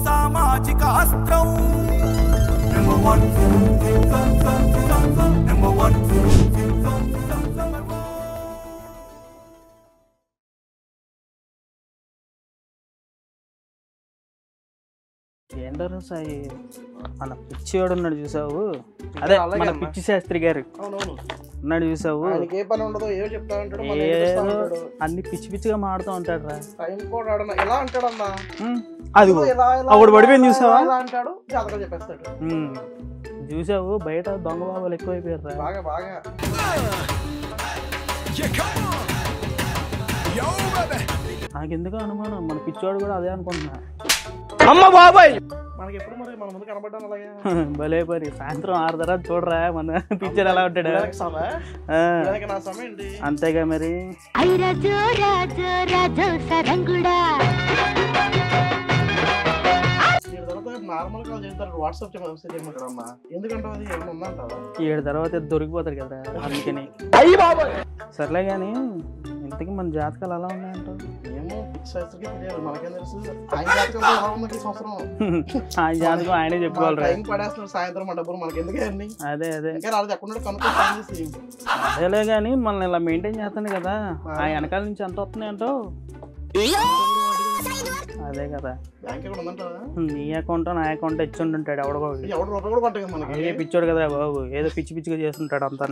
సామాజిక అస్త్రం ఏంటారు సాయి మన పిచ్చివాడు ఉన్నాడు చూసావు, అదే మన పిచ్చి శాస్త్రి గారు ఉన్నాడు చూసావు, అన్ని పిచ్చి పిచ్చిగా మాడుతూ ఉంటాడు రా. అది అప్పుడు పడిపోయింది చూసావా, చూసావు బయట దొంగ బాబాలు ఎక్కువైపోయారు రా. నాకెందుకో అనుమానం మన పిచ్చివాడు కూడా అదే అనుకుంటున్నా. అమ్మ బాబాయ్ మనకి ఎప్పుడు మరి మన ముందు కనబడ్డాను అలాగే భలే పరి సాయంత్రం 6 తర్వాత చూడరా మన పిక్చర్ ఎలా ఉంటాడు. అంతేగా మరి. ఏడు తర్వాత దొరికిపోతారు కదా అందుకని. సర్లే గాని ఇంతకీ మన జాతకాలు ఎలా ఉన్నాయంటావు? ఆయన జాతకం ఆయనే చెప్పుకోవాలి. అదే అదే అదేలే గాని మనల్ని ఇలా మెయింటైన్ చేస్తాను కదా, ఆ వెనకాల నుంచి ఎంత వస్తున్నాయి అంటావు? అదే కదా, నీ అకౌంట్ నా అకౌంట్ ఇచ్చి ఉంటాడు ఎవడో పిచ్చోడు కదా బాబు, ఏదో పిచ్చి పిచ్చిగా చేస్తుంటాడు అంతా.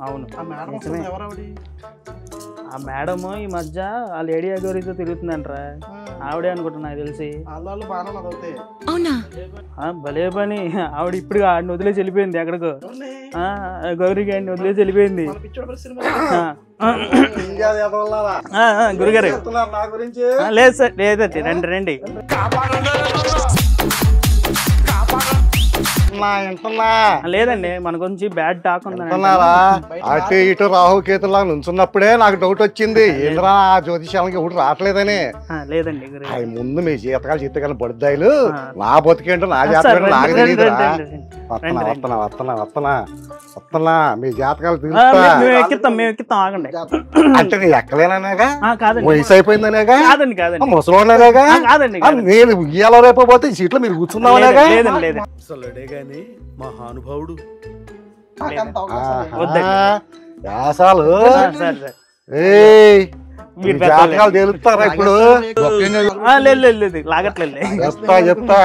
అవును ఆ మేడం ఈ మధ్య ఆ లేడీ అగోరితో తిరుగుతుందంటరా, ఆవిడే అనుకుంటున్నా నాకు తెలిసి. భలే పని, ఆవిడ ఇప్పుడు ఆడిని వదిలేసి వెళ్ళిపోయింది ఎక్కడికో, గౌరీ గారిని వదిలేసి వెళ్ళిపోయింది. గురుగారు లేదు సార్, లేదండి రండి రండి. లేదండి మన గురించి బ్యాడ్ టాక్ ఉందన్నారా? అటు ఇటు రాహుకేతులా నుంచున్నప్పుడే నాకు డౌట్ వచ్చింది, ఏంద్రా ఆ జ్యోతిషాలకి ఇప్పుడు రావట్లేదని. లేదండి ముందు మీ జీతకాలు జీతకాలు బడుద్దాయిలు, నా బతికేంటో నా జాతకాలు నాకు తెలియదు. వస్తున్నా వస్తున్నా వస్తున్నా వస్తున్నా వస్తున్నా మీ జాతకాలు ఎక్కిస్తాం ఆగండి. అంటే నేను ఎక్కలేననేగా, వయసు అయిపోయిందనేగా, ముసలోనేగా, నేను ఇయ్యాల రేపు పోతే ఈ సీట్లో మీరు కూర్చున్నామనేగా. మహానుభావుడు వ్యాసాలు జాతకాలు తెలుస్తారా ఇప్పుడు? చెప్తా చెప్తా.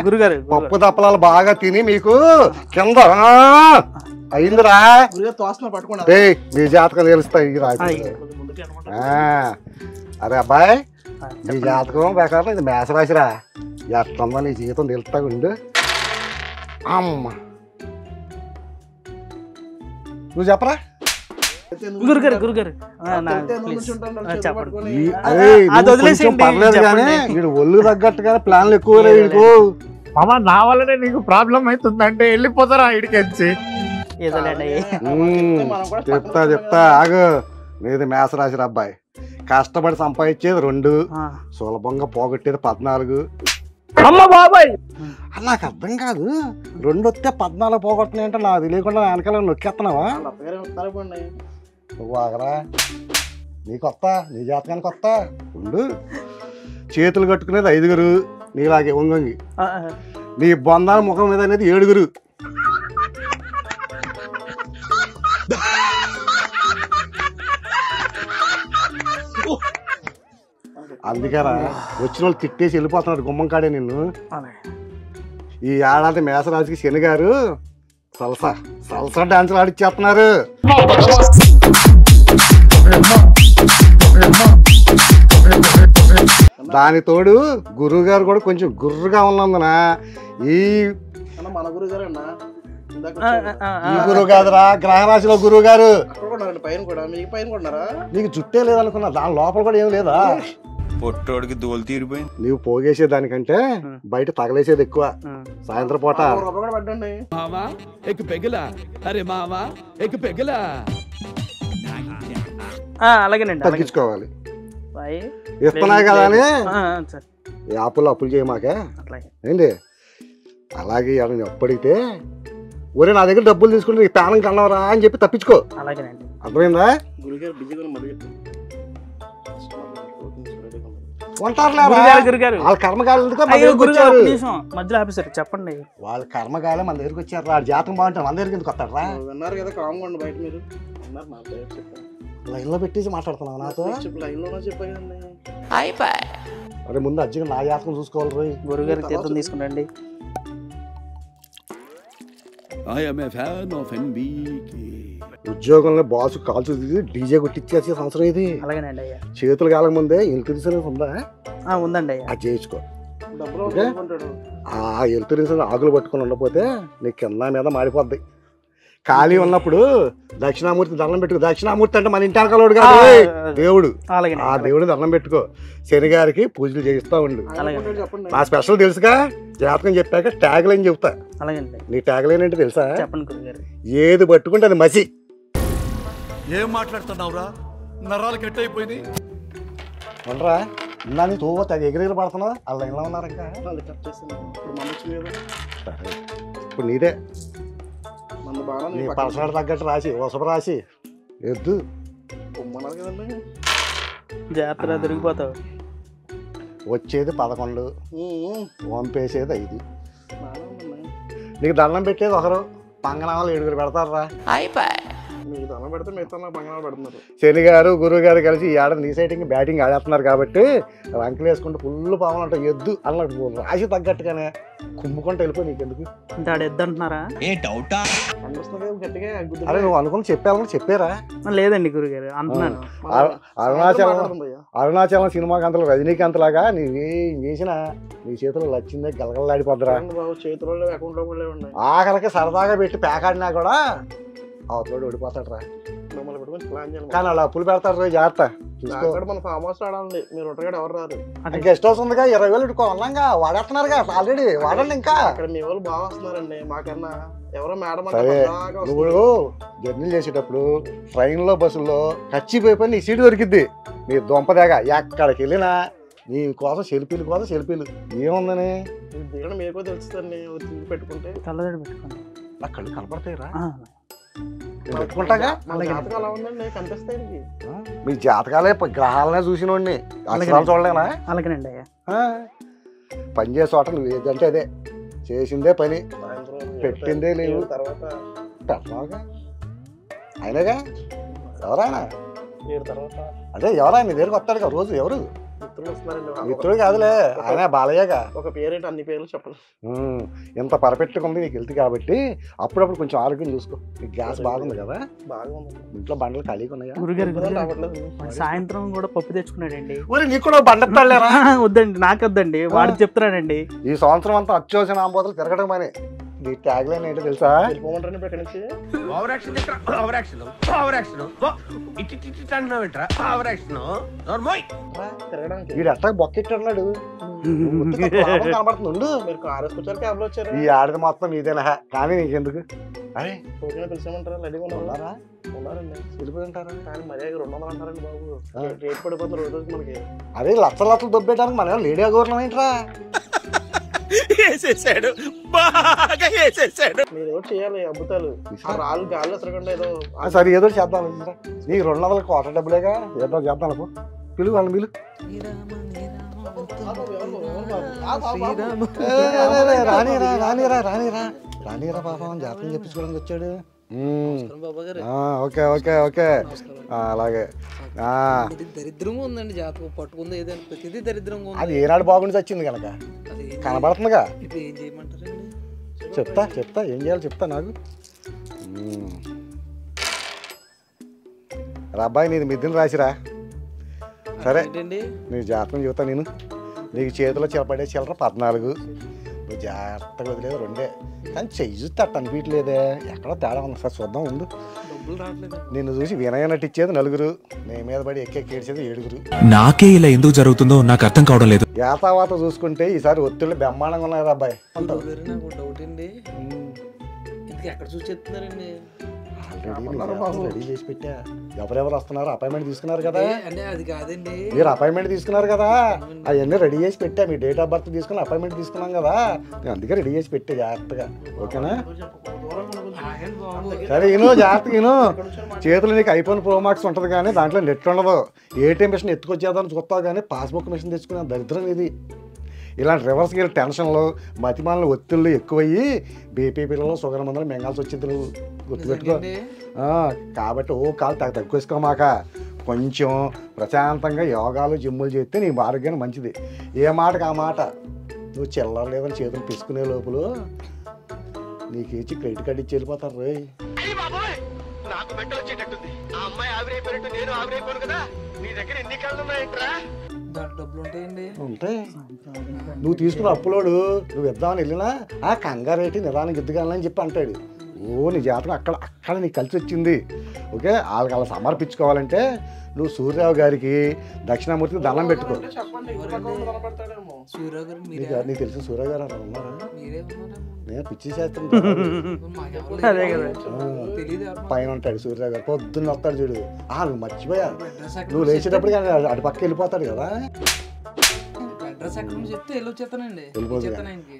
గురుగారు పప్పు దప్పలాలు బాగా తిని మీకు కింద అయిందిరా, మీ జాతకాలు తెలుస్తాయి. అరే అబ్బాయి నీ జాతకం ప్రకారం ఇది మేషరాశిరా, ఎట్లమ్మా నీ జీవితం తెలుస్తా ఉండు. అమ్మ నువ్వు చెప్పరా? గురుగారు గురుగారు పర్లేదు కానీ వీడు ఒళ్ళు తగ్గట్టుగానే ప్లాన్లు ఎక్కువ వీడికి. మామ నా వల్లనే నీకు ప్రాబ్లం అవుతుందంటే వెళ్ళిపోతారా ఇడికెచ్చి? చెప్తా చెప్తా ఆగు. నీది మేషరాశి అబ్బాయి, కష్టపడి సంపాదించేది 2, సులభంగా పోగొట్టేది 14. నాకు అర్థం కాదు, 2 వస్తే 14 పోగొట్టినాయి అంటే నాకు తెలియకుండా వెనకాల నొక్కేస్తున్నావా? నువ్వు ఆగరా, నీ కొత్త నీ జాతకానికి కొత్త ఉండు. చేతులు కట్టుకునేది 5, నీలాగే వంగంగి. నీ బొందాల ముఖం మీద అనేది 7. అందుకేరా వచ్చిన వాళ్ళు తిట్టేసి వెళ్ళిపోతున్నాడు గుమ్మం కాడే నిన్ను. ఈ ఏడాది మేషరాశికి శని గారు సల్సా సల్సా డాన్సులు ఆడిచ్చేస్తున్నారు. దాని తోడు గురువు గారు కూడా కొంచెం గుర్రుగా ఉన్నందున ఈ గురువు కాదురా, గ్రహరాశిలో గురువు గారు. నీకు జుట్టే లేదనుకున్నా, దాని లోపల కూడా ఏం లేదా? పొట్టోడికి దోలు తీరిపోయింది. నీవు పోగేసే దానికంటే బయట తగలేసేది ఎక్కువ. సాయంత్రం పూట అలాగేనండి తగ్గించుకోవాలి. ఇస్తున్నాయి కదా అని యాప్లో అప్పులు చేయమాకే ఏంటి? అలాగే ఎవరిని అప్పడితే ఒరే నా దగ్గర డబ్బులు తీసుకుంటే నీ ప్రాణం కన్నవరా అని చెప్పి తప్పించుకో. అలాగేనండి. అర్థమైందా? గురుగారు బిజీగా మళ్ళీ ఉంటారులేరా వాళ్ళ కర్మకాయలు మధ్యలో ఆపేసారు చెప్పండి. వాళ్ళ కర్మకాయలు మన దగ్గరికి వచ్చారు. వాడు జాతకం బాగుంటారు మన దగ్గరికి ఎందుకు వస్తాడు రా? విన్నారు కదా కామ్గా ఉండి బయట మీరు లైన్ లో పెట్టేసి మాట్లాడుతున్నావు నాతో. లైన్లోనే చెప్పండి. అరే ముందు అర్జున్ నా జాతకం చూసుకోవాలి రోయ్. గురుగారికి తీర్థం తీసుకురండి. I am a fan of NBK. ఉద్యోగంలో బాసు కాల్చు డీజే కొట్టించేసే సంవత్సరం ఇది. అలాగేనండి అయ్యా. చేతులు కాలక ముందే హెల్త్ ఇన్సూరెన్స్ ఉందా? ఉందండి అయ్యా. అది చేయించుకో. ఆ హెల్త్ ఇన్సూరెన్స్ ఆకులు పట్టుకొని ఉండకపోతే నీ కింద మీద మాడిపోద్ది. ఖాళీ ఉన్నప్పుడు దక్షిణామూర్తి దండం పెట్టుకో. దక్షిణామూర్తి అంటే మన ఇంటి అరకలోడు కాదు, దేవుడు. ఆ దేవుడు దండం పెట్టుకో. శని గారికి పూజలు చేయిస్తా ఉండు. నా స్పెషల్ తెలుసుగా, జాతకం చెప్పాక ట్యాగ్ లైన్ చెప్తా. నీ ట్యాగ్ లైన్ అంటే తెలుసా? ఏది పట్టుకుంటే అది మసి. ఏం మాట్లాడుతున్నావురా? నరాలు కట్ అయిపోయింది. ఉండరా ఇన్నా నీ తోవ తెగ ఎగిరెగిరి పడుతున్నావు. ఆ లైన్లో ఉన్నారు ఇంకా. ఇప్పుడు నీదే నీ పర్సనల్ తగ్గట్టు రాసి వసప రాసి ఎద్దు జాతర తిరిగిపోతావు. వచ్చేది 11, వంపేసేది 5. నీకు దండం పెట్టేది ఒకరు, పంగనామాలు 7 పెడతారా? శని గారు గురువు గారు కలిసి ఈ ఆడ నీ సైటింగ్ బ్యాటింగ్ ఆడేస్తున్నారు కాబట్టి రంకులు వేసుకుంటే ఫుల్ పావులు అంటావు. ఎద్దు అన్నట్టు రాసి తగ్గట్టుగానే కుమ్ముకుంటూ వెళ్ళిపోయి నీకెందుకు ఎద్దు అంటున్నారా? అరే నువ్వు అనుకుని చెప్పాలని చెప్పారా? లేదండి గురుగారు అంటున్నాను. అరుణాచలం సినిమాకి రజనీకాంత్ లాగా నీవేం చేసినా నీ చేతిలో లచ్చిందే గలగలలాడిపోద్దురా. ఆఖరికి సరదాగా పెట్టి పేకాడినా కూడా అవతలోడు ఓడిపోతాడు రా. కానీ అలా అప్పులు పెడతారు రోజు జాగ్రత్త చూసుకో. గెస్ట్ హౌస్ ఉందిగా 20,000 ఇట్టుకోవాలంగా వాడేస్తున్నారుగా ఆల్రెడీ. వాడండి ఇంకా. సరే నువ్వు జర్నీలు చేసేటప్పుడు ట్రైన్ లో బస్సుల్లో ఖర్చిపోయిపోయి నీ సీటు దొరికిద్ది. నీ దొంపదేగా ఎక్కడికి వెళ్ళినా నీ కోసం సెల్ఫీలు ఏముందని మీకు తెలుస్తుంది. పెట్టుకుంటే కళ్ళజోడు పెట్టుకోండి. నా కళ్ళు కనపడతాయి రా. పెట్టుకుంటాగా మీ జాతకాలే గ్రహాలనే చూసినోడిని అక్షరాలు చూడలేనా? అలాగేనండి అయ్యా. పని చేసే చోట నువ్వు ఏదంటే అదే చేసిందే పని, పెట్టిందే లేవు. పెట్టినావుగా అయినాగా. ఎవరైనా అదే ఎవరైనా నీ దగ్గరికి వస్తాడుగా రోజు. ఎవరు మిత్రుడు కాదులే ఆయన బాలయ్యగా. ఒక పేరేంటి అన్ని పేర్లు చెప్పాలి. ఇంత పర్ఫెక్ట్గా ఉంది నీకు హెల్త్ కాబట్టి అప్పుడప్పుడు కొంచెం ఆరోగ్యం చూసుకో. నీకు గ్యాస్ బాగుంది కదా? ఇంట్లో బండలు ఖాళీగా ఉన్నాయా? సాయంత్రం కూడా పప్పు తెచ్చుకున్నాడండి. నీకు కూడా బండలేరా? వద్దండి నాకు వద్దండి, వాడికి చెప్తున్నానండి. ఈ సంవత్సరం అంతా అత్యవసర ఆంబోతులు తిరగడం అని. నీ ట్యాగ్ లైన్ ఏంటో తెలుసా? వీడు ఎట్లా బొక్కెట్టున్నాడు కనబడుతుంది. ఈ ఆడది మొత్తం నీదేనా? కానీ నీకెందుకు? అరే వెళ్ళిపోయింటారా? అరే లక్షలు దొబ్బేయడానికి మనం లేడీ గౌరవం ఏంట్రా? వేసేసాడు, బాగా వేసేసాడు. మీరు చేయాలి అద్భుతాలు. రాళ్ళు గాల్లో ఎసరకుండా ఏదో సరే ఏదో చేద్దాం. నీకు 200 కోట్ల డబ్బులేగా ఏదో చేద్దాం. పిలువు వాళ్ళని పిలు. రానిరా పాపం జాతకం చెప్పించుకోవడానికి వచ్చాడు. ఓకే ఓకే ఓకే అలాగే. దరిద్రంగా ఉందండి జాతకం. పట్టుకుంది ఏదైనా ప్రతిదీ దరిద్రంగా ఉంది. అది ఏనాడు బాగుండి వచ్చింది కనుక కనబడుతుందిగా. ఇప్పుడు ఏం చేయమంటారండి? చెప్తా ఏం చేయాలి చెప్తా నాకు. అబ్బాయి నీది మిద్దుని రాసిరా. సరే నీ జాతకం చెబుతా నేను. నీకు చేతిలో చిలపడే చిల్లర 14. నువ్వు జాగ్రత్తగా వదిలేదు 2. కానీ చెయ్యి తట్ట అనిపించలేదే. ఎక్కడో తేడా ఉంది. సార్ చూద్దాం ఉండు. నిన్ను చూసి వినయనట్టు ఇచ్చేది 4, నీ మీద పడి ఎక్కేడ్చేది 7. నాకే ఇలా ఎందుకు జరుగుతుందో నాకు అర్థం కావడం లేదు. యాతావాత చూసుకుంటే ఈసారి ఒత్తిళ్ళు బ్రహ్మాండంగా ఉన్నాయి అబ్బాయి. నాకు డౌట్ అండి, ఎక్కడ చూసి చెప్తున్నారండి? ఆల్రెడీ రెడీ చేసి పెట్టా. ఎవరెవరు వస్తున్నారు అపాయింట్మెంట్ తీసుకున్నారు కదా, అంటే అది కాదండి, మీరు అపాయింట్మెంట్ తీసుకున్నారు కదా, అవన్నీ రెడీ చేసి పెట్టా. మీ డేట్ ఆఫ్ బర్త్ తీసుకుని అపాయింట్మెంట్ తీసుకున్నాం కదా, నేను అందుకే రెడీ చేసి పెట్టా జాగ్రత్తగా. ఓకేనా? సరే ఈను జాగ్రత్తగా ఈను. చేతులు నీకు ఐఫోన్ ప్రో మాక్స్ ఉంటుంది కానీ దాంట్లో నెట్ ఉండదు. ఏటీఎం మిషన్ ఎత్తుకొచ్చేద్దామని చూస్తావు కానీ పాస్బుక్ మిషన్ తెచ్చుకునే దరిద్రం ఇది. ఇలాంటి రివర్స్ గేర్ టెన్షన్లు మతిమాలను ఒత్తిళ్ళు ఎక్కువయ్యి బీపీ పిల్లలు షుగర్ మందులు మింగాల్సి వచ్చింది. నువ్వు గుర్తుపెట్టుకో. కాబట్టి కాలు తక్కువ వేసుకోమాక, కొంచెం ప్రశాంతంగా యోగాలు జిమ్ములు చేస్తే నీ ఆరోగ్యానికి మంచిది. ఏ మాటకు ఆ మాట. నువ్వు చిల్లర లేదని చేతులు తీసుకునే లోపల నీకు ఇచ్చి క్రెడిట్ కార్డు ఇచ్చి వెళ్ళిపోతారు. రోయ్ డబ్బులు ఉంటాయండి. ఉంటాయి. నువ్వు తీసుకున్న అప్పులోడు నువ్వు ఇద్దామని వెళ్ళినా ఆ కంగారేటి నిదానం ఎద్దుగాలని చెప్పి అంటాడు. నీ జాతకం అక్కడ నీకు కలిసి వచ్చింది. ఓకే, వాళ్ళకి అలా సమర్పించుకోవాలంటే నువ్వు సూర్యరావు గారికి దక్షిణామూర్తికి దండం పెట్టుకో. నీకు తెలిసిన సూర్యరావు గారు అలా ఉన్నారా? నేను పిచ్చి చేస్తాను. పైన ఉంటాడు సూర్యరావు గారు, పొద్దున్న వస్తాడు చూడు. నువ్వు మర్చిపోయా, నువ్వు లేచేటప్పుడు కానీ అటు పక్క వెళ్ళిపోతాడు కదా.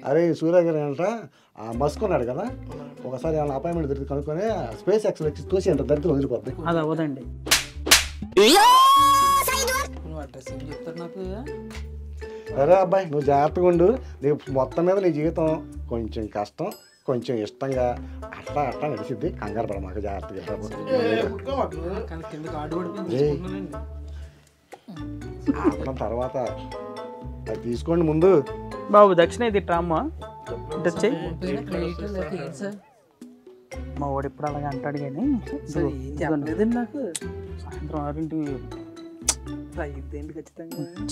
అరే సూర్య గారు అంట మస్క్ ఉన్నాడు కదా, ఒకసారి ఏమైనా అపాయింట్మెంట్ దొరికి కనుక్కొని స్పేస్ ఎక్స్ వచ్చి తోసి అంట దరిద్రం వదిలిపోద్ది. అది అవ్వదండి. సరే అబ్బాయి, నువ్వు జాగ్రత్తగా ఉండు. నీకు మొత్తం మీద నీ జీవితం కొంచెం కష్టం కొంచెం ఇష్టంగా అట్లా నడిచిద్ది. కంగారు పడ మాకు, జాగ్రత్తగా ఆపడం తర్వాత అది తీసుకోండి ముందు. బాబు దక్షిణ ఇది ట్రామ్మా మా వాడు ఇప్పుడు అలాగే అంటాడు కానీ నాకు సాయంత్రం 6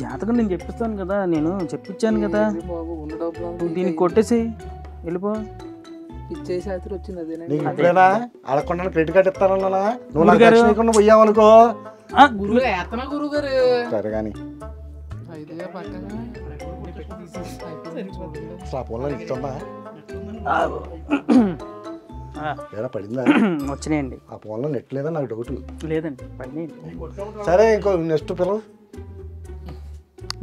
జాతకం నేను చెప్పిస్తాను కదా, నేను చెప్పించాను కదా. దీనికి కొట్టేసి వెళ్ళిపో. నీకు ఎప్పుడైనా అడగకుండా క్రెడిట్ కార్డు ఇస్తానన్నా నువ్వు నాకు దక్షిణ పోయావనుకో. సరే కానీ అసలు ఆ పొలం ఇస్తుందా ఏదైనా పడిందా? వచ్చినాయండి. ఆ పొలంలో నెట్ లేదా నాకు డౌట్. లేదండి పడినాయండి. సరే ఇంకో నెక్స్ట్ పిల్లలు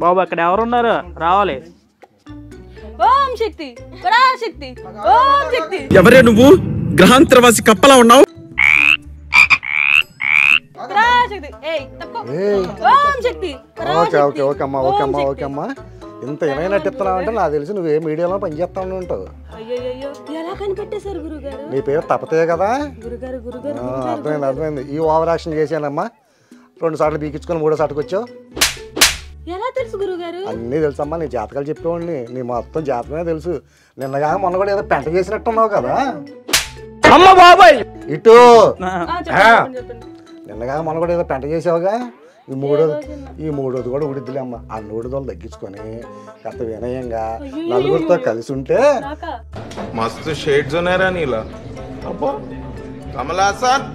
బాబు అక్కడ ఎవరున్నారు రావాలి. ఓం శక్తి పరాశక్తి ఓం శక్తి. ఎవరే నువ్వు? గ్రహాంతరవాసి కప్పలా ఉన్నావు. పరాశక్తి ఏయ్ తప్ప. ఓం శక్తి పరాశక్తి. ఓకే అమ్మా ఇంత ఏమైనా ఇస్తున్నావు అంటే నాకు తెలిసి నువ్వు ఏ మీడియాలో పనిచేస్తా ఉంటావు. అయ్యయ్యో ఎలా కనిపెట్టేశారు గురుగారు? నీ పేరు తప్పతే కదా. గురుగారు అర్థమైంది. ఈ ఓవర్ యాక్షన్ చేశానమ్మా. 2 సార్లు బీకించుకొని 3వ సార్కి వచ్చావు. ఎలా తెలుసు గురుగారు? అన్నీ తెలుసమ్మా, నీ జాతకాలు చెప్పేవాడిని. నీ మొత్తం జాతకమే తెలుసు. నిన్నగా మొన్న కూడా ఏదో పెంట చేసినట్టున్నావు కదా. అమ్మ బాబాయ్ ఇటు చెప్పండి. నిన్నగా మొన్న కూడా ఏదో పెంట చేసావుగా. ఈ మూడోది కూడా ఉడిద్దులే అమ్మ. ఆ 3 రోజులు తగ్గించుకొని కాస్త వినయంగా నలుగురితో కలిసి ఉంటే మస్తు షేడ్స్ ఉన్నారా నీలా. అబ్బో కమలాసన్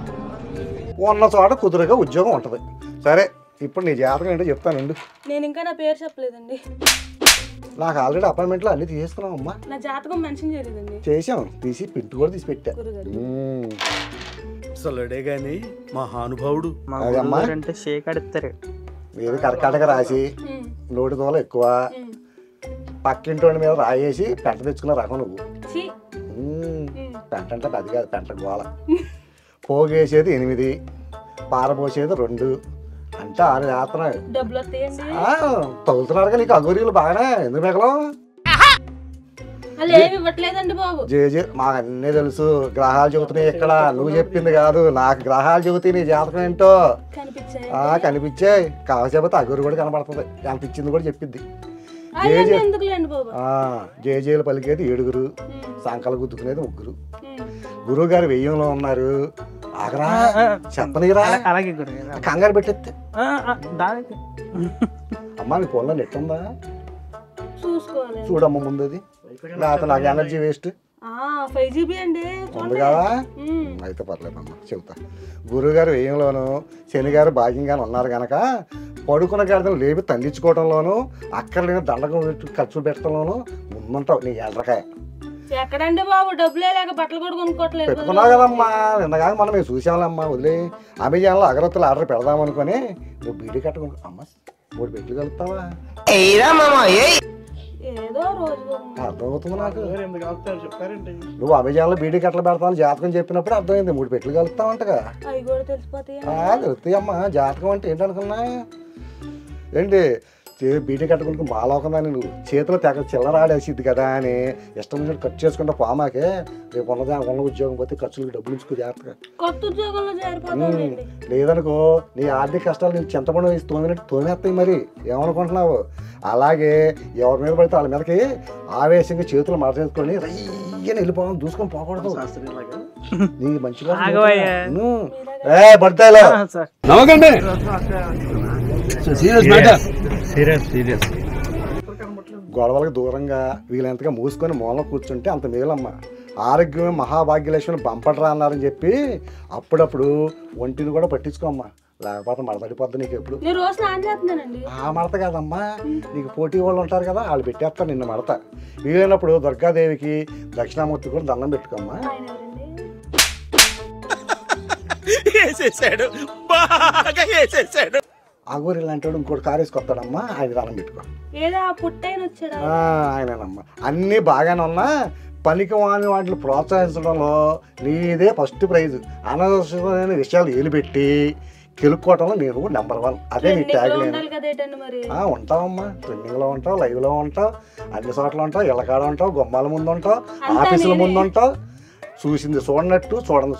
ఉన్న చోట కుదురుగా ఉద్యోగం ఉంటుంది. సరే ఇప్పుడు నీ జాతకం ఏంటో చెప్తానండి. నేను ఇంకా నా పేరు చెప్పలేదండి. నాకు ఆల్రెడీ అపాయింట్మెంట్లో అన్ని తీసుకున్నాం అమ్మా. నా జాతకం మెన్షన్ చేయలేదండి. చేసాం, తీసి పింటు కూడా తీసి పెట్టా. అసలుడే గాని మహానుభావుడు. అంటే షేక్ అడుగుతారు. ఏది కర్కాటక రాసి నోటి దోల ఎక్కువ, పక్కింటి మీద రాయేసి పెంట తెచ్చుకున్న రకం నువ్వు. పెంట అంటే అది కాదు, పెంట గోళ. పోగేసేది 8, పారపోసేది 2 అంటే 6 చేస్తున్నాడు. తగులుతున్నారు నీకు అగోరీలు బాగానే. ఎందుకు మిగలం జేజే మాకు అన్నీ తెలుసు. గ్రహాలు చెబుతున్నాయి ఇక్కడ, నువ్వు చెప్పింది కాదు. నాకు గ్రహాలు చెబుతాయి నీ జాతకం ఏంటో కనిపించాయి. కాకపోతే అగోరి కూడా కనబడుతుంది. ఎంత ఇచ్చింది కూడా చెప్పింది. జేజేలు పలికేది 7, సంకలు గుద్దుకునేది 3. గురువు గారు 1000లో ఉన్నారు. ఆగరా చెప్పనీరా, అలాగే కంగారు పెట్టేస్తే. అమ్మా నీ ఫోన్లో నెట్ ఉందా చూడమ్మా ముందు. అది లేకపోతే నాకు ఎనర్జీ వేస్ట్. 5GB అండి ఉంది కదా, అయితే పర్లేదమ్మా చెబుతా. గురువుగారు 1000లోను, శని గారు భాగ్యంగానే ఉన్నారు కనుక పడుకున్న గాడిదను లేపి తండించుకోవడంలోను, అక్కర్లేని దండకం ఖర్చు పెట్టడంలోను ముందుంటావు నీ ఎల్లకాయ. ఎక్కడండి బాబు డబ్బులే లేక బట్టలు కూడా కొనుక్కోవట్లేదు. పెట్టుకున్నావు కదమ్మా నిన్నగా మనం మేము చూసామమ్మా వదిలే అమెజాన్లో అగరత్తులు ఆర్డర్ పెడదాం అనుకుని నువ్వు బీడీ కట్టుకుని అమ్మ 3 పెట్లు కలుపుతావా ఏదో రోజు అర్థమవుతుంది నాకు. నువ్వు అమెజాన్లో బీడీ కట్టలు పెడతాను జాతకం చెప్పినప్పుడు అర్థమైంది 3 పెట్లు కలుపుతావంటగా. అవి కూడా తెలిసిపోతాయి. తెలుస్తాయమ్మా జాతకం అంటే ఏంటనుకున్నా ఏంటి బీటీ కట్టుకుంటూ మాలోకందాన్ని నువ్వు చేతిలో తెగ చిల్లరాడేసిద్ది కదా అని ఇష్టం ఖర్చు చేసుకుంటా పోమాకే రేపు ఉన్న ఉద్యోగం పోతే ఖర్చులకు డబ్బులు ఇచ్చుకో జాగ్రత్తగా. కొత్త ఉద్యోగంలో చేరిపోతానండి. లేదనుకో నీ ఆర్థిక కష్టాలు నేను చింతపండు వేసి తోమినట్టు తోమేస్తాయి మరి ఏమనుకుంటున్నావు. అలాగే ఎవరి మీద పడితే వాళ్ళ మీదకి ఆవేశంగా చేతులు మరచేసుకొని రయ్యని వెళ్ళిపోవాలి దూసుకొని పోకూడదు. నీ మంచిగా పడతాయిలా నవ్వకండి. గొడవలకు దూరంగా వీళ్ళంతగా మూసుకొని మూలం కూర్చుంటే అంత మేలమ్మా. ఆరోగ్యమే మహాభాగ్యలక్ష్మి బంపడరా అన్నారని చెప్పి అప్పుడప్పుడు ఒంటిని కూడా పట్టించుకోమ్మా లేకపోతే మడతడిపోద్ది నీకు ఎప్పుడు. ఆ మడత కాదమ్మా నీకు పోటీ వాళ్ళు ఉంటారు కదా వాళ్ళు పెట్టేస్తారు నిన్ను మడత. వీలైనప్పుడు దుర్గాదేవికి దక్షిణామూర్తి కూడా దండం పెట్టుకోమ్మా. అగోరి లాంటి వాడు ఇంకోటి కారేసుకొస్తాడమ్మా ఆయన దండం పెట్టుకో. ఆయనమ్మా అన్నీ బాగానే ఉన్నా పనికి వాని వాటిని ప్రోత్సహించడంలో నీదే ఫస్ట్ ప్రైజ్. అనవసరమైన విషయాలు ఏలిపెట్టి కెలుక్కోవటంలో నేను నెంబర్ 1. అదే నీ ట్యాగ్ లైన్. ఉంటావమ్మా ట్రెండింగ్లో ఉంటావు లైవ్లో ఉంటావు అన్ని చోట్ల ఉంటావు ఇళ్ళకాడ ఉంటావు గుమ్మాల ముందు ఉంటావు ఆఫీసుల ముందు ఉంటావు. చూసింది చూడనట్టు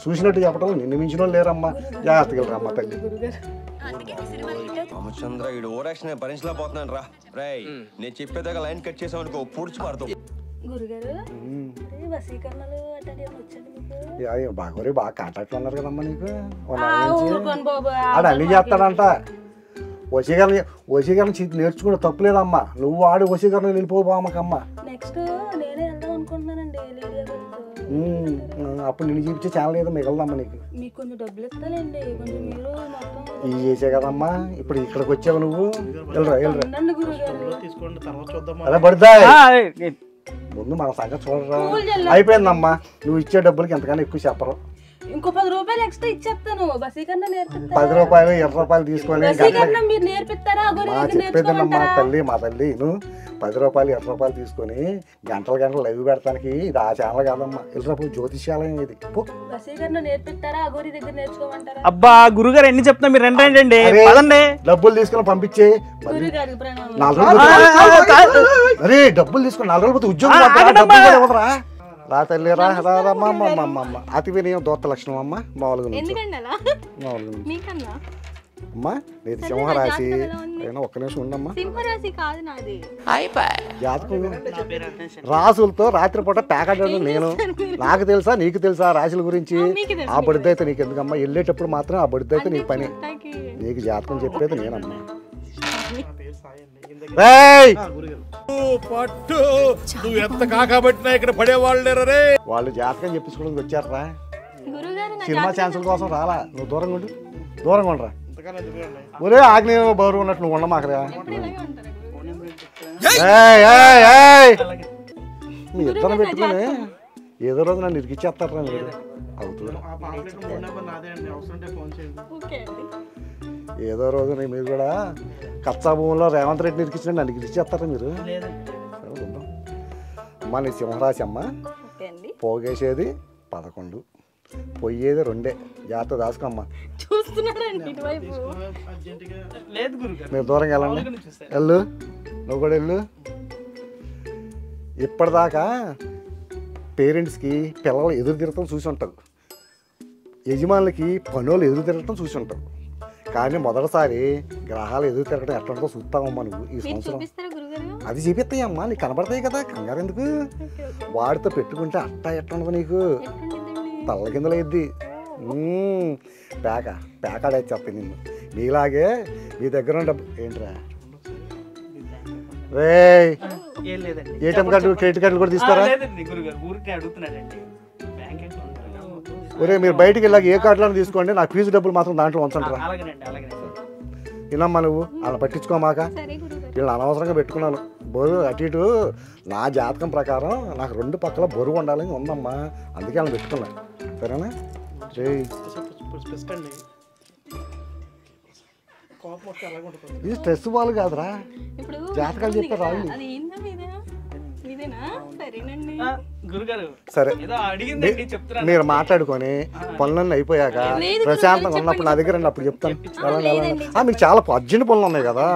చూసినట్టు చెప్పడం నిన్ను మించిన వాళ్ళు లేరమ్మా. జాగ్రత్తగా రమ్మా తల్లి. రామచంద్ర ఈ ఓరాక్షన్ భరించలేకపోతున్నాను రా. రేయ్ నేను చెప్పేదాకా లైన్ కట్ చేసావు అనుకో పూడ్చి పడతావు. బాగోరే బాగా కాంటాక్ట్లు ఉన్నారు కదమ్మా నీకు. ఆడు అన్ని చేస్తాడంట. వశీకరణ నేర్చుకునే తప్పు లేదమ్మా. నువ్వు ఆడి వశీకరణ వెళ్ళిపోబామకమ్మా. అప్పుడు నిన్ను చూపించే ఛానల్ ఏదో మిగలదమ్మా నీకు. ఇవి చేసే కదమ్మా ఇప్పుడు ఇక్కడికి వచ్చావు నువ్వు. అదే పడతా ముందు మన సంగతి చూడరా. అయిపోయిందమ్మా నువ్వు ఇచ్చే డబ్బులకి ఎంతకన్నా ఎక్కువ చెప్పరు. ఇంకో 10 రూపాయలు ఎక్స్ట్రా ఇచ్చేస్తాను. బసీకరణ నేర్పిస్తా. 10 రూపాయలు 20 రూపాయలు తీసుకొని మీరు నేర్పిస్తారా? చెప్పేదమ్మా తల్లి మా తల్లి నువ్వు 10 రూపాయలు 20 రూపాయలు తీసుకొని గంటలు లైవ్ పెడతానికి ఇది ఆ ఛానల్ కాదమ్మా. వెళ్ళినప్పుడు జ్యోతిష్యాలయం ఇది. అబ్బా గురుగారు ఎన్ని చెప్తున్నా మీరు రండి డబ్బులు తీసుకుని పంపించే. అరే డబ్బులు తీసుకుని 4 రోజులు ఉద్యోగం రా తల్లి రా రాదమ్మా. అతి వినయం దోత్త లక్షణం అమ్మా. మామూలుగా అమ్మా నీది సింహరాశి. అయినా ఒక్క నిమిషం ఉండమ్మా. జాతకం రాసులతో రాత్రిపూట ప్యాకెట్ నేను నాకు తెలుసా నీకు తెలుసా రాశుల గురించి. ఆ బడిద అయితే నీకు ఎందుకమ్మా. వెళ్ళేటప్పుడు మాత్రం ఆ బడిద అయితే నీ పని. నీకు జాతకం చెప్పేది నేనమ్మా. వాళ్ళు జాతకం చెప్పించుకోవడానికి వచ్చారా. సినిమా ఛాన్సుల కోసం రాలా. నువ్వు దూరంగా ఉండరా. ఒరే ఆగ్నేయ బరువు ఉన్నట్టు నువ్వు ఉండమాకరా. మీ ఇద్దరు పెట్టుకుని ఏదో రోజు నన్ను ఇరికిచ్చేస్తారా మీరు. అవుతుంది ఏదో రోజు మీరు కూడా కచ్చా భూమిలో రేవంత్ రెడ్డిని ఇరికించిన నన్ను ఇరికిచ్చేస్తారా మీరు. అమ్మా నీ సింహరాశి అమ్మ. పోగేసేది 11 పొయ్యేది 2. జాగ్రత్త దాసుకోమ్మా. మీరు దూరంగా వెళ్ళండి. వెళ్ళు నువ్వు కూడా వెళ్ళు. ఇప్పటిదాకా పేరెంట్స్కి పిల్లలు ఎదురు తిరగటం చూసి ఉంటారు. యజమానులకి పనులు ఎదురు తిరగటం చూసి ఉంటారు. కానీ మొదటిసారి గ్రహాలు ఎదురు తిరగడం ఎట్లా ఉంటుందో చూస్తామమ్మా నువ్వు ఈ సంవత్సరం. అది చూపిస్తాయమ్మా నీకు కనబడతాయి కదా కంగారు ఎందుకు. వాడితో పెట్టుకుంటే అట్టా ఎట్లా ఉండదు నీకు. తల్ల కిందలు వేద్ది. పేకాడేది చెప్పి నిన్ను. నీలాగే మీ దగ్గర ఉండే ఏంట్రా రే ఏటీఎం కార్డు క్రెడిట్ కార్డులు కూడా తీస్తారా. ఒరే మీరు బయటికి వెళ్ళాక ఏ కార్డులను తీసుకోండి. నా ఫీజు డబ్బులు మాత్రం దాంట్లో ఉంచండిరా. వినమ్మా నువ్వు అలా పట్టించుకోమాక. వీళ్ళని అనవసరంగా పెట్టుకున్నాను. బరువు అటు ఇటు నా జాతకం ప్రకారం నాకు 2 పక్కల బరువు ఉండాలని ఉందమ్మా, అందుకే అలా పెట్టుకున్నా. సరేనా? ఇది స్ట్రెస్ బాల్ కాదురా, జాతకాలు చెప్పే రాళ్ళు. సరే మీరు మాట్లాడుకొని పనులన్నీ అయిపోయాక ప్రశాంతంగా ఉన్నప్పుడు నా దగ్గర రండి, అప్పుడు చెప్తాను. మీకు చాలా అర్జెంట్ పనులు ఉన్నాయి కదా.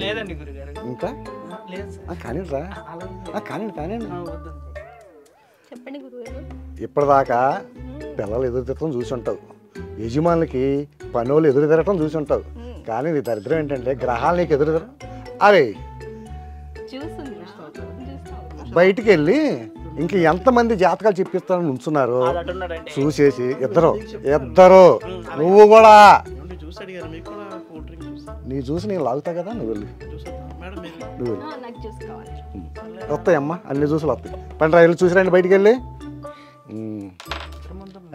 లేదండి గురుగారు. ఇంకా కానీ రా, కానీ చెప్పండి గురుగారు. ఇప్పటిదాకా పిల్లలు ఎదురు తిరగటం చూసి ఉంటావు, యజమానులకి పనులు ఎదురు తిరగటం చూసి ఉంటావు. కానీ నీ దరిద్రం ఏంటంటే గ్రహాలు నీకు ఎదురు అరే బయటికి వెళ్ళి ఇంక ఎంతమంది జాతకాలు చెప్పిస్తారని ఉంచున్నారు చూసేసి ఇద్దరు నువ్వు కూడా నీ చూసి నేను లాగుతా కదా, నువ్వు వెళ్ళి వస్తాయమ్మా, అన్ని చూసులు వస్తాయి. పండి రైలు చూసి రండి బయటికి వెళ్ళి.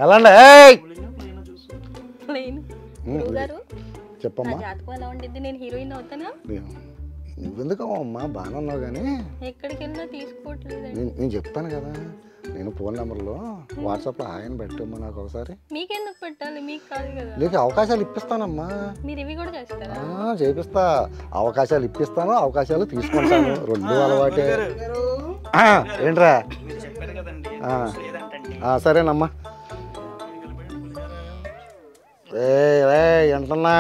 ఎలాండి చెప్పమ్మా. నువ్వెందుకు అమ్మా, బాగానే ఉన్నావు కానీ నేను చెప్తాను కదా. నేను ఫోన్ నెంబర్లో వాట్సాప్లో ఆయన పెట్టమ్మా నాకు ఒకసారి. మీకెందుకు పెట్టాలి? మీకు కాదు కదా. నీకు అవకాశాలు ఇప్పిస్తానమ్మా. మీరు ఇవి కూడా చేస్తారా? చేపిస్తా, అవకాశాలు ఇప్పిస్తాను, అవకాశాలు తీసుకుంటాను, 2 అలవాటే. ఏంట్రా? సరేనమ్మా. ఎంటన్నా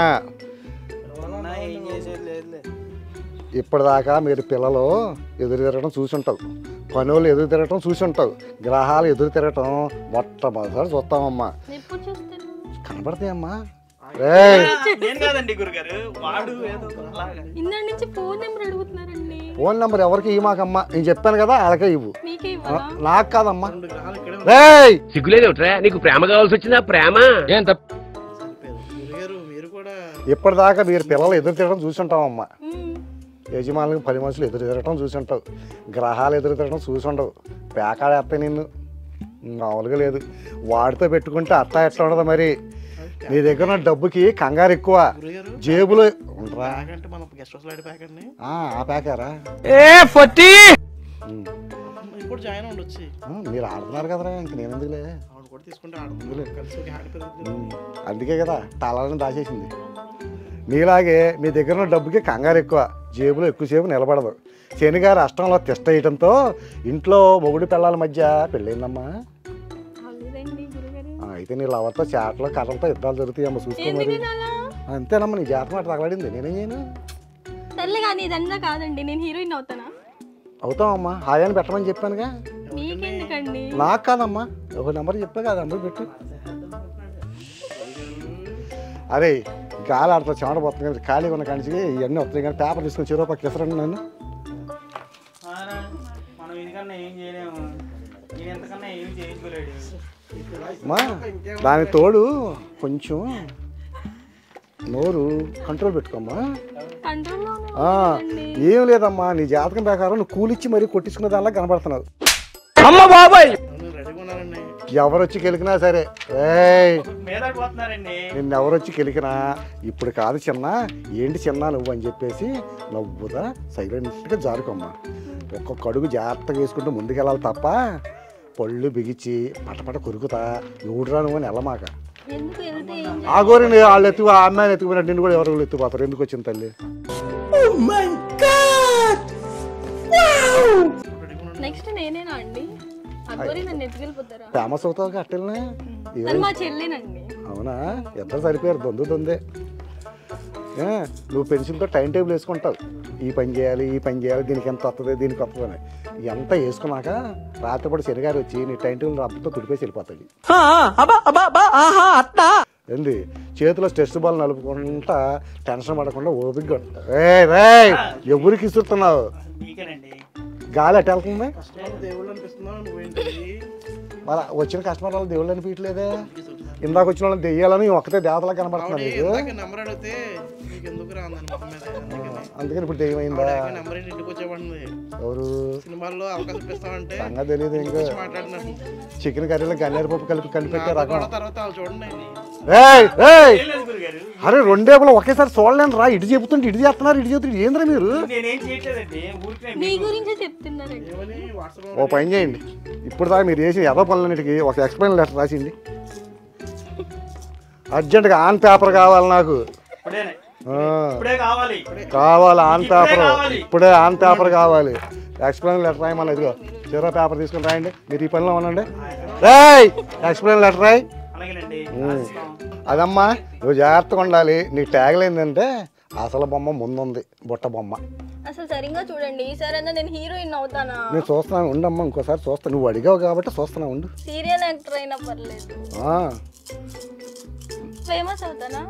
ఇప్పటిదాకా మీరు పిల్లలు ఎదురు తిరగడం చూసి ఉంటావు, పనులు ఎదురు తిరగటం చూసి ఉంటావు, గ్రహాలు ఎదురు తిరగటం మొట్టమొదటిసారి చూస్తామమ్మా. కనబడతాయమ్మా. ఫోన్ నెంబర్ ఎవరికి ఇవ్వమాకమ్మా, నేను చెప్పాను కదా వాళ్ళకే ఇవ్వు, నాకు కాదమ్మా. నీకు ప్రేమ కావాల్సి వచ్చిందా? ప్రేమ ఇప్పటిదాకా మీరు పిల్లలు ఎదురు తిరగడం చూసి ఉంటామమ్మా, యజమానులకు 10 మనుషులు ఎదురు తిరగటం చూసి ఉంటావు, గ్రహాలు ఎదురు తిరగడం చూసి ఉండవు. పేకాడేస్తా నిన్ను మామూలుగా లేదు. వాడితో పెట్టుకుంటే అట్లా ఎట్లా ఉండదు మరి. నీ దగ్గర ఉన్న డబ్బుకి కంగారు ఎక్కువ, జేబులో ఉండరా. ఆ ప్యాకారా మీరు ఆడుతున్నారు కదరా, ఇంక నేను ఎందుకులే. అందుకే కదా తాళాలను దాచేసింది. నీలాగే మీ దగ్గర ఉన్న డబ్బుకి కంగారు ఎక్కువ, జేబులో ఎక్కువసేపు నిలబడదు. శనిగారు అష్టంలో తిష్ట వేయడంతో ఇంట్లో మొగుడు పిల్లల మధ్య పెళ్ళయిందమ్మా. అయితే నీ లవర్తో చాట్లో కథలతో యుద్ధాలు జరుగుతాయమ్మా, చూసుకో మరి. అంతేనమ్మా, నీ జాతకం అట్లా తగలడింది, నేనేం చేయను. అవుతామమ్మా, హాయాన్ని పెట్టమని చెప్పానుగా. నాకు కాదమ్మా, ఒక నెంబర్ చెప్పా కదా, నెంబర్ పెట్టు. అరే గాలి ఆడుతా చెమట పోతుంది కదా, ఖాళీగా ఉన్న కానించి ఇవన్నీ వస్తాయి కానీ పేపర్ తీసుకొని చెరువు పక్క ఇస్తారండి నన్ను. మా దాని తోడు కొంచెం నోరు కంట్రోల్ పెట్టుకోమ్మా. ఏం లేదమ్మా, నీ జాతకం ప్రకారం నువ్వు కూలిచ్చి మరీ కొట్టించుకునే దానిలా కనబడుతున్నావు. ఎవరొచ్చి కెలికినా సరే, నిన్నెవరొచ్చి కెలికినా ఇప్పుడు కాదు చిన్న, ఏంటి చిన్న నువ్వు అని చెప్పేసి నవ్వుతా సైలెంట్గా జారుకోమ్మా. ఒక్కొక్క అడుగు జాగ్రత్తగా వేసుకుంటూ ముందుకెళ్ళాలి తప్ప పళ్ళు బిగించి పటపట కొరుకుతా ఎవడురా నువ్వు అని వెళ్ళమాక. ఆ గోరిని వాళ్ళు ఎత్తుకు, ఆ అమ్మాయిని ఎత్తుకుపోయినట్టు నిన్ను కూడా ఎవరు ఎత్తుకుపోతారు. ఎందుకు వచ్చింది తల్లి? ఫేమస్ అవుతావు అట్టెల్నే. అవునా, ఇద్దరు సరిపోయారు, దొందే. నువ్వు పెన్సిల్తో టైం టేబుల్ వేసుకుంటావు, ఈ పని చేయాలి, ఈ పని చేయాలి, దీనికి ఎంత వస్తుంది, దీనికి వస్తుంది అని. ఎంత వేసుకున్నాక రాత్రిపూట శనిగారు వచ్చి నీ టైం టేబుల్ రబ్బతో తుడిపేసి వెళ్ళిపోతాడు. ఏంది చేతిలో స్ట్రెస్ బాల్ నలుపుకుంటా టెన్షన్ పడకుండా ఓపిక. ఎవరికి ఇస్తున్నావు? గాలి అట్ట వెళ్తుంది. వచ్చిన కస్టమర్ వాళ్ళు దేవుళ్ళు అనిపించలేదే. ఇందాక వచ్చిన వాళ్ళని దెయ్యాలని ఒక్కతే దేవతలా కనబడుతున్నాను నీకు. నెంబర్ అడిగితే నీకు ఎందుకు రాందని మొహం మీద అందుకని ఇప్పుడు దెయ్యమైందా? నెంబర్ ఇంటికి వచ్చేవాడిని ఎవరు సినిమాల్లో అవకాశం ఇస్తామంటే సంగతి తెలియదు. ఇంకా మాట్లాడినాను. చికెన్ కర్రీలో గన్నేరు పప్పు కలిపెట్టే రకం. తర్వాత వాళ్ళు చూడండి. అరే రెండేపులు ఒకేసారి చూడలేను రా. ఇటు చెబుతుంటే ఇటు చేస్తున్నారు, ఇటు చెబుతుంటే ఏంద్రా మీరు? మీ గురించే చెప్తున్నారండి. ఓ పని చేయండి, ఇప్పుడు దాకా మీరు చేసిన ఎదో పనులన్నిటికీ ఒక ఎక్స్ప్లెయిన్ లెటర్ రాసింది. అర్జెంట్గా ఆన్ పేపర్ కావాలి నాకు. కావాలి ఆన్ పేపర్, ఇప్పుడే ఆన్ పేపర్ కావాలి. ఎక్స్ప్లెయిన్ లెటర్ రాయమని ఇదిగో చివరి పేపర్ తీసుకుని రాయండి. మీరు ఈ పనిలో ఉండండి. రాయ్ ఎక్స్ప్లెయిన్ లెటర్ రాయ్. అదమ్మా నువ్వు జాగ్రత్తగా ఉండాలి. నీ ట్యాగ్ ఏంటంటే అసలు బొమ్మ ముందుంది, బుట్ట బొమ్మ. అసలు సరిగ్గా చూడండి, ఈసారైనా నేను హీరోయిన్ అవుతానా? నేను చూస్తున్నాను ఉండమ్మా, ఇంకోసారి చూస్తా. నువ్వు అడిగావు కాబట్టి చూస్తున్నా ఉండు. సీరియల్ యాక్టర్ అయినా పర్లేదు, ఫేమస్ అవుతానా?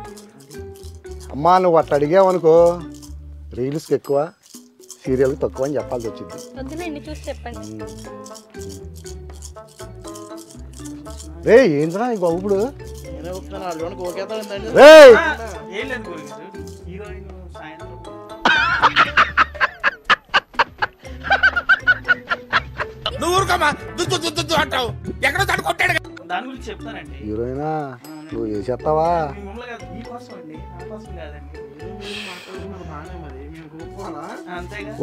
అమ్మా నువ్వు అట్లా అడిగావు అనుకో రీల్స్కి ఎక్కువ, సీరియల్కి తక్కువ అని చెప్పాల్సి వచ్చింది. వద్దులేండి, చూసి చెప్పండి. రే ఏంద్రా ఈ బాబుడు? హీరోయినా నువ్వు చేసేస్తావా?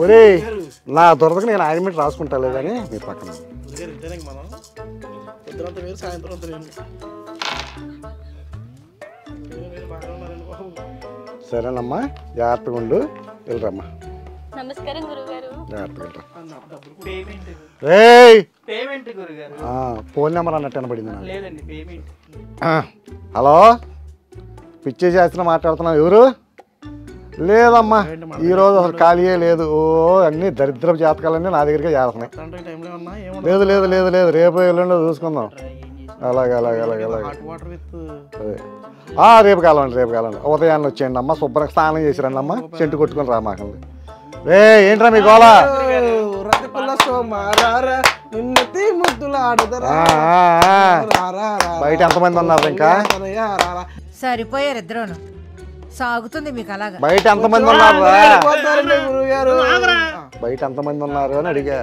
ఒరే నా దొరదకు నేను ఆయింట్మెంట్ రాసుకుంటాలే కానీ మీరు పక్కన. సరేనమ్మా, జాగ్రత్తగా ఉండు, వెళ్ళరమ్మా. నమస్కారం గురుగారు. జాగ్రత్తగా వెళ్ళరా. ఫోన్ నెంబర్ అన్నట్టు వినపడింది. హలో, పిచ్చే చేస్తున్నా మాట్లాడుతున్నావు. ఎవరు? లేదమ్మా ఈరోజు అసలు ఖాళీయే లేదు. ఓ అన్ని దరిద్రపు జాతకాలన్నీ నా దగ్గరికి చేరుతున్నాయి. లేదు లేదు లేదు లేదు, రేపు ఎల్లుండో చూసుకుందాం. అలాగే అలాగే అలాగే అలాగే రేపు కాలండి, రేపు కాలండి. ఉదయాన్నే వచ్చేయండి అమ్మ, శుభ్రంగా స్నానం చేసి రండి అమ్మ, చెంటు కొట్టుకొని రా మాకండి. రే ఏంట్రా మీ గోళ? బయట ఎంతమంది ఉన్నారు ఇంకా? సరిపోయారు ఇద్దరును, సాగుతుంది మీకు అలాగా. బయట ఎంతమంది ఉన్నారు? బయట ఎంతమంది ఉన్నారు అని అడిగా.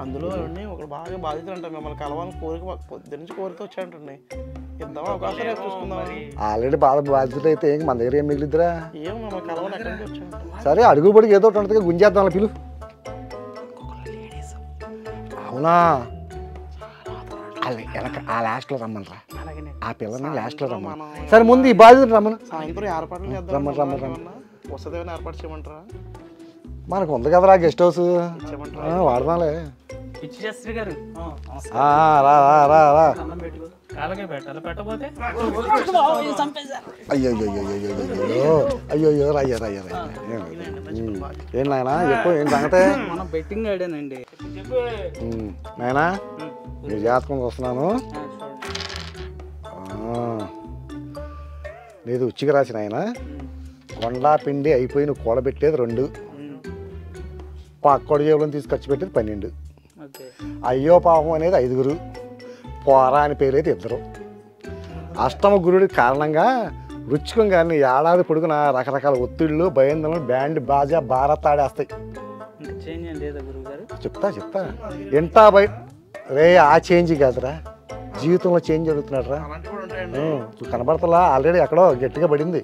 అందులో ఒకడు బాగా బాధితులు అంట, మిమ్మల్ని కలవాలని కోరిక పొద్దు నుంచి కోరిక వచ్చాయంటండి. ఇద్దాం అవకాశం చూసుకుందాం. ఆల్రెడీ బాధ్యత అయితే ఏం మన దగ్గర ఏం మిగిలిద్దిరా? ఏం మమ్మల్ని కలవాలి ఎక్కడి నుంచి వచ్చాయంట. సరే అడుగు పొడికి ఏదో ఒకటి ఉంటుంది, గుంజేద్దాం పిలు. అవునా? ఆ లాస్ట్లో రమ్మనరా, ఆ పిల్లని లాస్ట్లో రమ్మను. సరే ముందు ఈ బాధ్యత రమ్మను. సాయంత్రం ఏర్పాట్లు చేద్దాం. రమ్మను రమ్మను రమ్మను. వస్తుంది ఏమైనా ఏర్పాటు చేయమంటారా? మనకు ఉంది కదరా గెస్ట్ హౌస్, వాడదాంలే. రా రా రా రా. అయ్యో అయ్యో అయ్యో రయ్యా రయ్యా రయ్యా. ఏం నాయనా చెప్పు, ఏం సంగతే? బెట్టింగ్ ఆడానండి నాయనా. నీ జాతకం వస్తున్నాను. నీది ఉచ్చిక రాసిన ఆయన. కొండా పిండి అయిపోయి నువ్వు కూడబెట్టేది 2, పక్కడి జేబులను తీసి ఖర్చు పెట్టేది 12, అయ్యో పాపం అనేది 5, పోరా అని పేరైతే 2. అష్టమ గురుడి కారణంగా వృచ్చికం కానీ ఏడాది పొడుగున రకరకాల ఒత్తిళ్ళు, భయందనలు, బ్యాండ్ బాజా భారత్ ఆడేస్తాయి. చెప్తా చెప్తా ఎంటా బయట రే. ఆ చేంజ్ కాదురా, జీవితంలో చేంజ్ జరుగుతున్నాడు రా. నువ్వు కనబడతలా, ఆల్రెడీ ఎక్కడో గట్టిగా పడింది.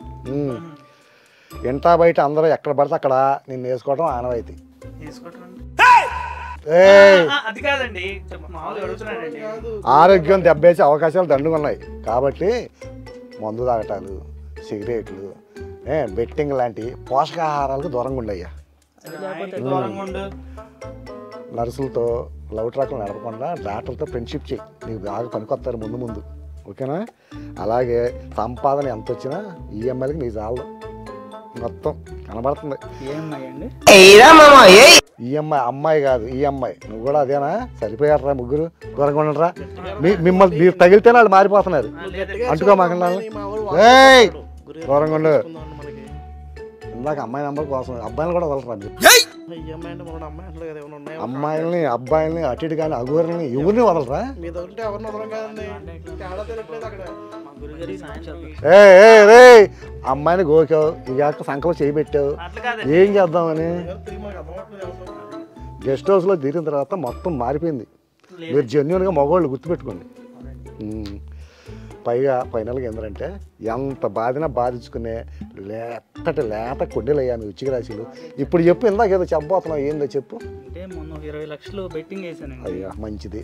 ఎంటా బయట అందరూ ఎక్కడ పడితే అక్కడ నిన్ను వేసుకోవడం ఆనవాయితీ. ఆరోగ్యం దెబ్బేసే అవకాశాలు దండుగా ఉన్నాయి కాబట్టి మందు తాగటాలు, సిగరెట్లు, బెట్టింగ్ లాంటి పోషకాహారాలకు దూరంగా ఉండయ్యా. నర్సులతో లవ్ ట్రాక్లు నడపకుండా డాక్టర్లతో ఫ్రెండ్షిప్ చేయి, నీకు బాగా పనికొస్తారు ముందు ముందు. ఓకేనా? అలాగే సంపాదన ఎంత వచ్చినా ఈఎంఐలకి నీ చాలు మొత్తం కనబడుతుంది. ఈఎంఐ అమ్మాయి కాదు, ఈఎంఐ. నువ్వు కూడా అదేనా? సరిపోయారా ముగ్గురు? దూరంగా ఉండరా. మిమ్మల్ని మీరు తగిలితేనే వాళ్ళు మారిపోతున్నారు. అంటుకో మాకండి, దూరంగా ఉండు. ఇందాక అమ్మాయి నెంబర్ కోసం అబ్బాయిలు కూడా వదలరా మీరు. అమ్మాయిల్ని అబ్బాయిల్ని అటు ఇటు కానీ అగోరిని ఎవరిని వదలరా? రే అమ్మాయిని గోకావు ఇక సంకలం చేయి పెట్టావు, ఏం చేద్దామని. గెస్ట్ హౌస్లో దిగిన తర్వాత మొత్తం మారిపోయింది. మీరు జెన్యున్గా మగవాళ్ళు గుర్తుపెట్టుకోండి. పైగా ఫైనల్గా ఏంటంటే ఎంత బాధినా బాధించుకునే లేత కొండలు అయ్యా మీ ఉచ్చిక రాశులు. ఇప్పుడు చెప్పు, ఇందాక ఏదో చెప్పబోతున్నావు, ఏందో చెప్పు. అంటే మొన్న 20 లక్షలు బెట్టింగ్ వేసానండి. అయ్యా మంచిది.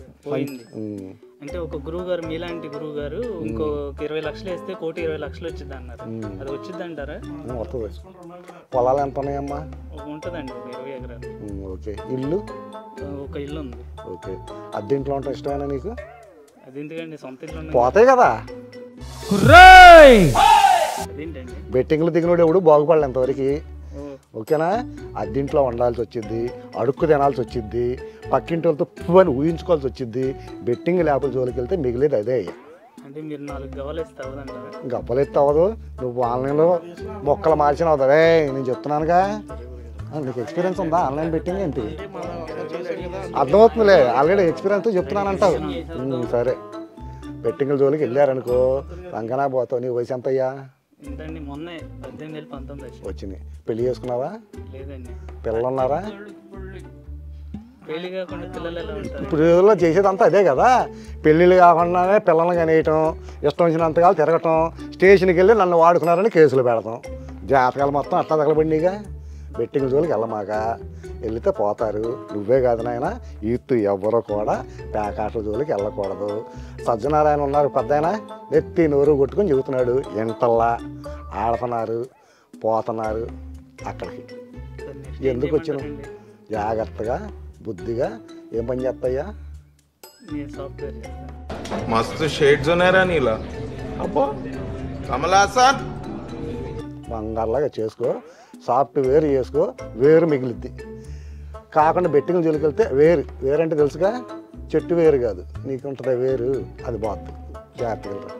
అంటే ఒక గురువు గారు, మీలాంటి గురువు గారు ఇంకో 20 లక్షలు వేస్తే 1,20,00,000 వచ్చింది అన్నారు. అది వచ్చింది అంటారా? వస్తుంది. పొలాలు ఎంత ఉన్నాయమ్మా? ఉంటుందండి ఒక 20 ఎకరాలు. ఓకే. ఇల్లు? ఒక ఇల్లు ఉంది. ఓకే. అద్దెంట్లో ఉంటా ఇష్టమేనా నీకు? అదేంటికండి, సొంత ఇల్లు పోతాయి కదా. అదేంటండి, బెట్టింగ్లు దిగినోడు ఎవడు బాగుపడలే ఇంతవరకు. ఓకేనా? అద్దెంట్లో వండాల్సి వచ్చింది, అడుక్కు తినాల్సి వచ్చింది, పక్కింటి వాళ్ళతో అని ఊహించుకోవాల్సి వచ్చింది. బెట్టింగ్ ల్యాపుల జోలికి వెళ్తే మిగిలేదు అదే. అంటే మీరు 4 గవ్వలు వేస్తే అవ్వదంటారా? గవ్వలు ఎత్తి అవ్వదు. నువ్వు ఆన్లైన్లో మొక్కలు మార్చిన అవుతావే, నేను చెప్తున్నానుగా. నీకు ఎక్స్పీరియన్స్ ఉందా ఆన్లైన్ బెట్టింగ్ ఏంటి? అర్థమవుతుందిలే, ఆల్రెడీ ఎక్స్పీరియన్స్తో చెప్తున్నానంటావు. సరే, బెట్టింగ్ల జోలికి వెళ్ళారనుకో సంకనా పోతావు. నీ వయసు ఎంత అయ్యా? మొన్నే 18-19 వచ్చినాయి. పెళ్లి చేసుకున్నావా? లేదండి. పిల్లలు ఉన్నారా? పెళ్లి కాకుండా పిల్లలు ఎలా ఉంటారు? ఇప్పుడు రోజుల్లో చేసేదంతా అదే కదా. పెళ్ళిళ్ళు కాకుండానే పిల్లల్ని కనేయటం, ఇష్టం వచ్చినంతగా తిరగటం, స్టేషన్కి వెళ్ళి నన్ను వాడుకున్నారని కేసులు పెడతాం. జాతకాలు మొత్తం అట్లా తగలబడిగా. బెట్టింగ్ జోలికి వెళ్ళమాక, వెళితే పోతారు. నువ్వే కాదు నాయన, యూత్ ఎవ్వరూ కూడా ప్యాకాట్ల జోలికి వెళ్ళకూడదు. సజ్జనారాయణ ఉన్నారు పెద్దాయన, నెత్తి నోరు కొట్టుకొని చెబుతున్నాడు. ఎంతల్లా ఆడుతున్నారు, పోతున్నారు అక్కడికి. ఎందుకు వచ్చినావు? జాగ్రత్తగా బుద్ధిగా ఏం పని చేస్తాయా? मस्त शेड जो नाही राणीला अप्पा कमला असा బంగారులాగా చేసుకో, సాఫ్ట్వేర్ చేసుకో, వేరు మిగిలిద్ది. కాకుండా బెట్టింగ్ జోలికి వెళ్తే వేరు అంటే తెలుసుగా, చెట్టు వేరు కాదు, నీకు ఉంటుంది వేరు, అది బాగుంది. జాగ్రత్తగా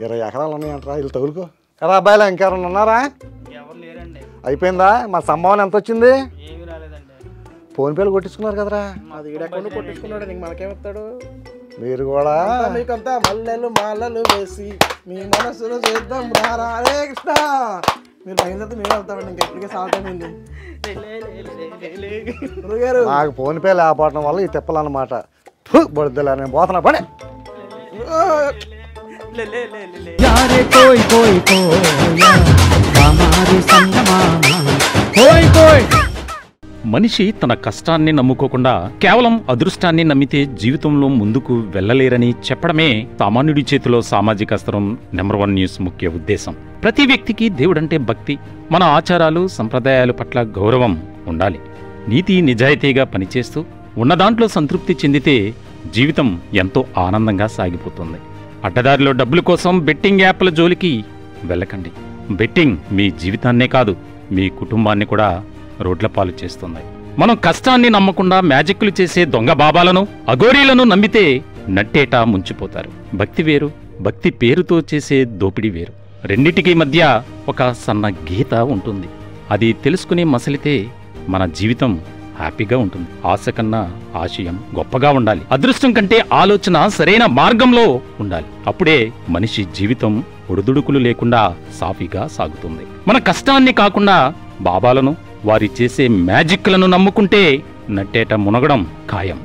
20 ఎకరాలు ఉన్నాయంటారా? వీళ్ళు తగులుకో కదా. అబ్బాయిలా ఇంకెవరన్నా ఉన్నారా? అయిపోయిందా? మా సంభావన ఎంత వచ్చింది? ఫోన్పేలు కొట్టించుకున్నారు కదరా. మీరు కూడా మీకంతా మల్లెలు మాలలు వేసి మీ మనసులో చేద్దాం రారా. హరే కృష్ణ. మీరు బయలుదేరితే మేము వెళ్తామండి, ఇంకెప్పటికే సాగుతామండి. నాకు ఫోన్పే లేకపోవడం వల్ల ఈ తిప్పలన్నమాట. బొద్దులా నేను పోతున్నా పడే. మనిషి తన కష్టాన్ని నమ్ముకోకుండా కేవలం అదృష్టాన్ని నమ్మితే జీవితంలో ముందుకు వెళ్ళలేరని చెప్పడమే సామాన్యుడి చేతిలో సామాజిక అస్త్రం నెంబర్ 1 న్యూస్ ముఖ్య ఉద్దేశం. ప్రతి వ్యక్తికి దేవుడంటే భక్తి, మన ఆచారాలు సంప్రదాయాల పట్ల గౌరవం ఉండాలి. నీతి నిజాయితీగా పనిచేస్తూ ఉన్నదాంట్లో సంతృప్తి చెందితే జీవితం ఎంతో ఆనందంగా సాగిపోతుంది. అడ్డదారిలో డబ్బుల కోసం బెట్టింగ్ యాప్ల జోలికి వెళ్ళకండి. బెట్టింగ్ మీ జీవితాన్నే కాదు, మీ కుటుంబాన్ని కూడా రోడ్ల పాలు చేస్తుంది. మనం కష్టాన్ని నమ్మకుండా మ్యాజిక్లు చేసే దొంగ బాబాలను, అఘోరీలను నమ్మితే నట్టేటా ముంచిపోతారు. భక్తి వేరు, భక్తి పేరుతో చేసే దోపిడీ వేరు. రెండిటికీ మధ్య ఒక సన్న గీత ఉంటుంది. అది తెలుసుకుని మసలితే మన జీవితం హ్యాపీగా ఉంటుంది. ఆశ కన్నా ఆశయం గొప్పగా ఉండాలి. అదృష్టం కంటే ఆలోచన సరైన మార్గంలో ఉండాలి. అప్పుడే మనిషి జీవితం ఒడిదుడుకులు లేకుండా సాఫీగా సాగుతుంది. మన కష్టాన్ని కాకుండా బాబాలను, వారి చేసే మ్యాజిక్లను నమ్ముకుంటే నట్టేట మునగడం ఖాయం.